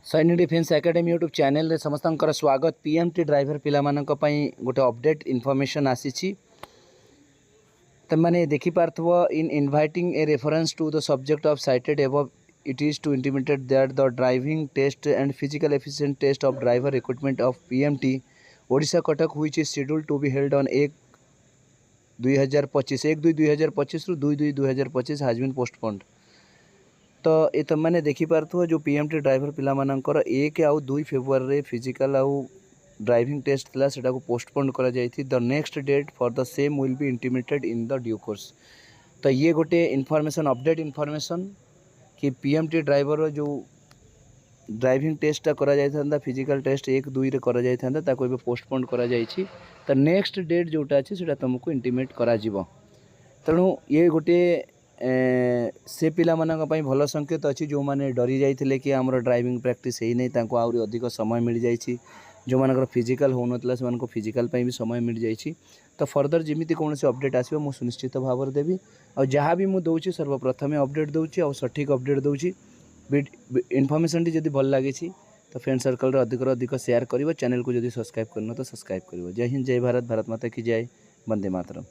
सैनिक defence academy YouTube channel समस्त स्वागत। पीएमटी ड्राइवर पिलामानक पई गोटे अपडेट इनफॉरमेशन आसी तमाने देखि पारथबो in inviting a reference to the subject of cited above it is to intimate that the driving test and physical efficient test of driver recruitment of PMT Odisha Cuttack which is scheduled to be held on 1/2/2025 रु 2/2/2025 has been postponed. तो ये तुम मैंने देखिपार जो PMT driver पिला मानकर 1 आउ 2 February physical आउ ड्राइविंग टेस्ट था से पोस्टपोन कर the next date for the same will be intimated in the due course. तो ये गोटे इनफॉरमेशन अपडेट इनफॉरमेशन कि पीएमटी ड्राइवर जो ड्राइविंग टेस्टा करा फिजिकल टेस्ट 1-2 रे करा ताको एबे पोस्टपोन करा जायछि। तो नेक्स्ट डेट जोटा अछि सेटा तुमको इंटीमेट करा जिवो। तेणु ये गोटे से पिला मानक पई भल संकेत अच्छी जो माने डरी जाइथिले कि हमर ड्राइविंग प्रैक्टिस हेई नै तांको आउरी अधिक समय मिल जाइछि। जो मानकर फिजिकल हो नतला से मानको फिजिकल पई भी समय मिल जाइछि। तो फर्दर जिमिति कोनोसी अपडेट आसीबो मु सुनिश्चित भाव देबी और जहाँ भी मु दउछि सर्वप्रथमे अपडेट दउछि और सठिक अपडेट दउछि। इनफॉरमेशन टी जदि भल लागिछि तो फ्रेंड सर्कल रे अधिक शेयर करिवो। चैनल को जदि सब्सक्राइब करनो तो सब्सक्राइब करिवो। जय हिंद, जय भारत, भारत माता की जय, वंदे मातरम।